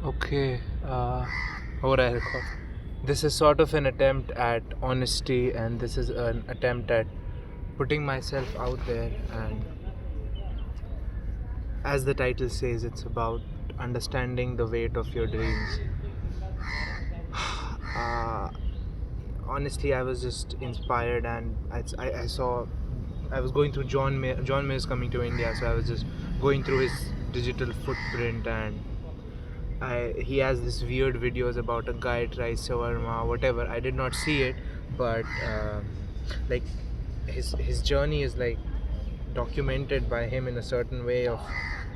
Okay, हो रहा है record. This is sort of an attempt at honesty, and this is an attempt at putting myself out there. And as the title says, it's about understanding the weight of your dreams. Uh, Honestly, I was just inspired, and I saw I was going through John Mayer is coming to India, so I was just going through his digital footprint, and he has this weird videos about a guy tries shawarma, whatever. I did not see it, but like his journey is like documented by him in a certain way of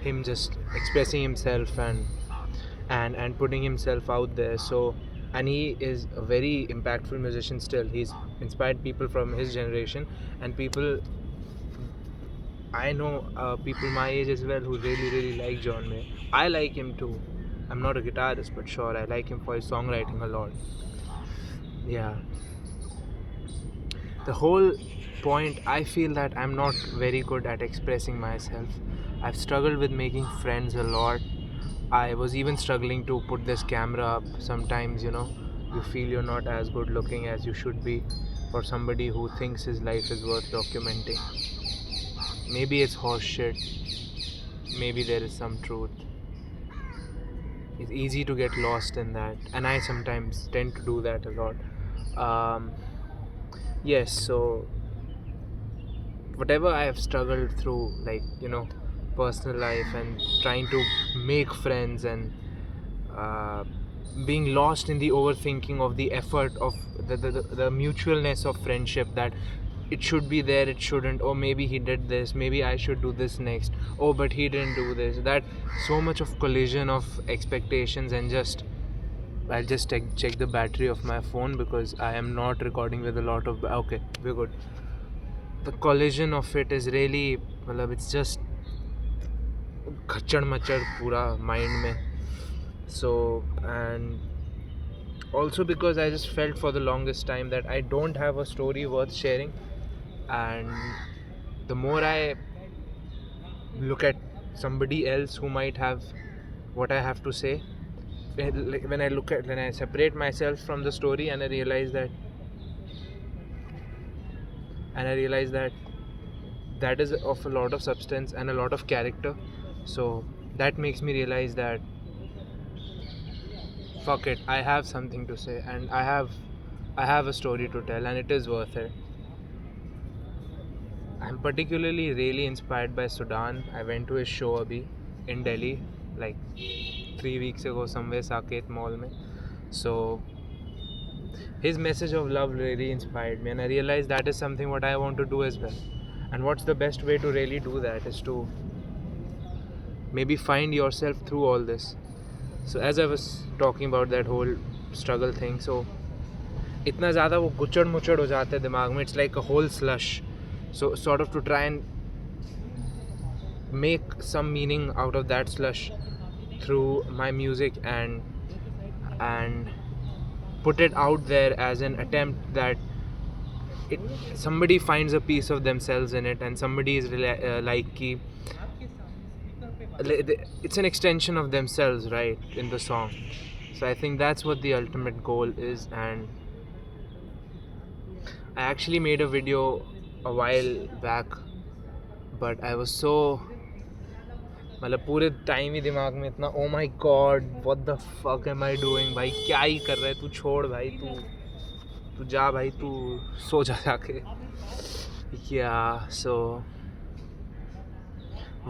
him just expressing himself and putting himself out there. So, and he is a very impactful musician still. He's inspired people from his generation, and people I know people my age as well who really like John Mayer. I like him too. I'm not a guitarist, but sure, I like him for his songwriting a lot. Yeah. The whole point, I feel that I'm not very good at expressing myself. I've struggled with making friends a lot. I was even struggling to put this camera up. Sometimes, you feel you're not as good looking as you should be for somebody who thinks his life is worth documenting. Maybe it's horse shit. Maybe there is some truth. It's easy to get lost in that, and I sometimes tend to do that a lot. Um, yes, so whatever I have struggled through, like, personal life and trying to make friends and uh, being lost in the overthinking of the effort of the mutualness of friendship, that it should be there, it shouldn't, or maybe he did this, maybe I should do this next, oh but he didn't do this, that so much of collision of expectations. And I'll just check the battery of my phone because I am not recording with a lot of okay, we're good. The collision of it is really, it's just खच्चड़ मच्चड़ पूरा mind में. So, and also because I just felt for the longest time that I don't have a story worth sharing, and the more I look at somebody else who might have what I have to say, when I separate myself from the story, and I realize that that is of a lot of substance and a lot of character. So that makes me realize that fuck it, I have something to say, and I have a story to tell, and it is worth it. I'm particularly really inspired by Sudan. I went to his show abhi in Delhi like 3 weeks ago somewhere Saket Mall mein. So his message of love really inspired me, and I realized that is something what I want to do as well. And what's the best way to really do that is to maybe find yourself through all this. So as I was talking about that whole struggle thing, so इतना ज़्यादा वो गुचड़ मुचड़ हो जाता है दिमाग में, it's like a whole slush. So sort of to try and make some meaning out of that slush through my music and put it out there as an attempt that somebody finds a piece of themselves in it, and somebody is like ki, it's an extension of themselves, right, in the song. So I think that's what the ultimate goal is. And I actually made a video a while back, but I was so मतलब पूरे time ही दिमाग में इतना oh my God what the fuck am I doing, भाई क्या ही कर रहा है तू, छोड़ भाई, तू जा भाई, तू सो जा जाके. या सो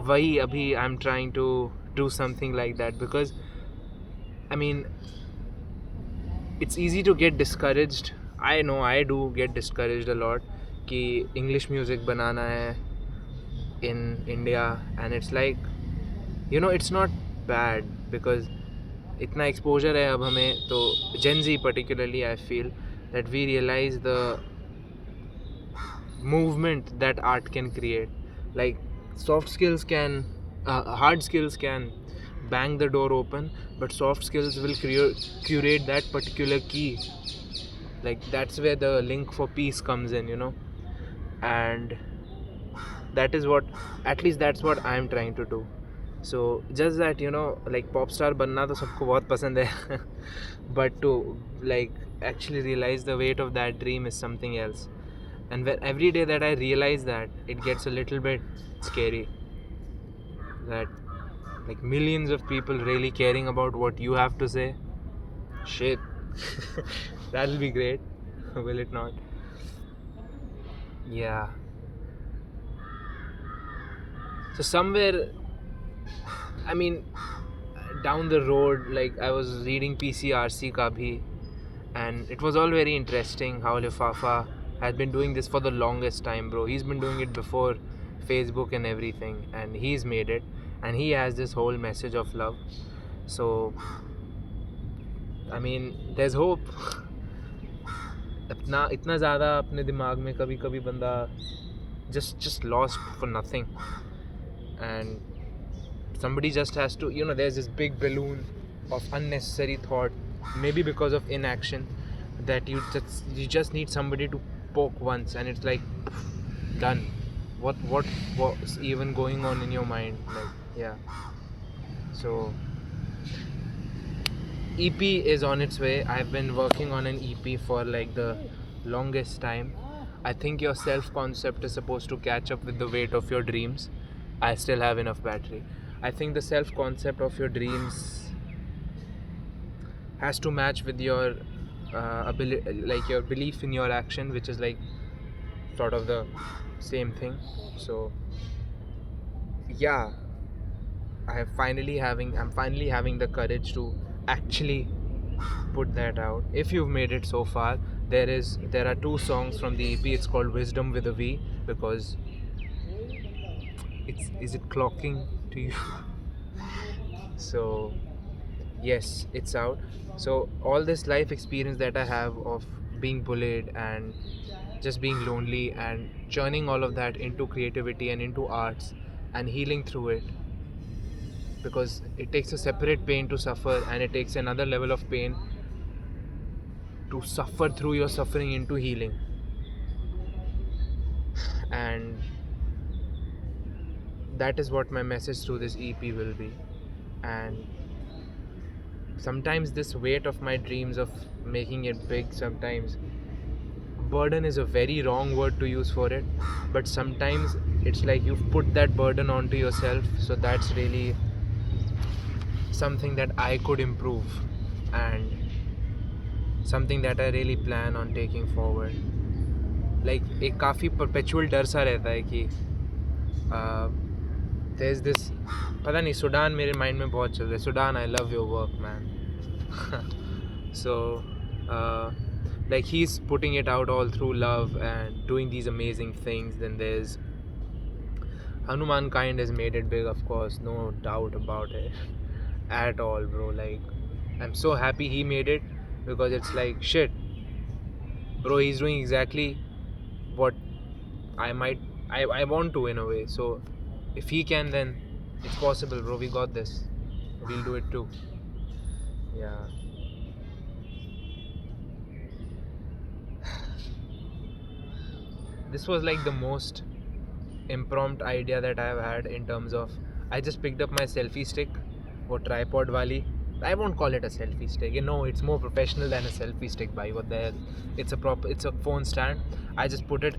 वही अभी I am trying to do something like that, because I mean it's easy to get discouraged. I know I do get discouraged a lot कि English music बनाना है in India, and it's like, it's not bad because इतना exposure है अब हमें, तो Gen Z particularly, I feel that we realize the movement that art can create. Like soft skills can hard skills can bang the door open, but soft skills will curate that particular key. Like that's where the link for peace comes in, and that is what, at least that's what I'm trying to do. So just that, like pop star बनना तो सबको बहुत पसंद है but to like actually realize the weight of that dream is something else. And every day that I realize that, it gets a little bit scary, that like millions of people really caring about what you have to say. Shit. That'll be great. Will it not? Yeah. So somewhere, I mean, down the road, like I was reading PCRC ka bhi, and it was all very interesting how Lifafa had been doing this for the longest time, bro. He's been doing it before Facebook and everything, and he's made it, and he has this whole message of love. So, I mean, there's hope. इतना ज़्यादा अपने दिमाग में कभी कभी बंदा just lost for nothing, and somebody just has to, there's this big balloon of unnecessary thought, maybe because of inaction, that you just need somebody to poke once, and it's like done. What's even going on in your mind, like, yeah. So EP is on its way. I've been working on an EP for like the longest time. I think your self concept is supposed to catch up with the weight of your dreams. I still have enough battery. I think the self concept of your dreams has to match with your ability, like your belief in your action, which is like sort of the same thing. So yeah, I'm finally having the courage to actually put that out. If you've made it so far, there are 2 songs from the EP. It's called Wisdom with a V, because is it clocking to you? So yes, it's out. So all this life experience that I have of being bullied and just being lonely, and churning all of that into creativity and into arts and healing through it, because it takes a separate pain to suffer, and it takes another level of pain to suffer through your suffering into healing. And that is what my message through this EP will be. And sometimes this weight of my dreams of making it big, sometimes burden is a very wrong word to use for it, but sometimes it's like you've put that burden onto yourself. So that's really something that I could improve, and something that I really plan on taking forward. Like एक काफ़ी perpetual डर सा रहता है कि there's this, पता नहीं, Sudan मेरे माइंड में बहुत चल रहा है. Sudan, I love your work, man. So like he's putting it out all through love and doing these amazing things. Then there's Hanuman kind has made it big, of course, no doubt about it at all, bro. Like, I'm so happy he made it, because it's like, shit, bro, he's doing exactly what I want to, in a way. So if he can, then it's possible, bro. We got this. We'll do it too. Yeah. This was like the most impromptu idea that I've had, in terms of, I just picked up my selfie stick, or tripod wali. I won't call it a selfie stick. It's more professional than a selfie stick, bhai. What the hell? It's a phone stand. I just put it.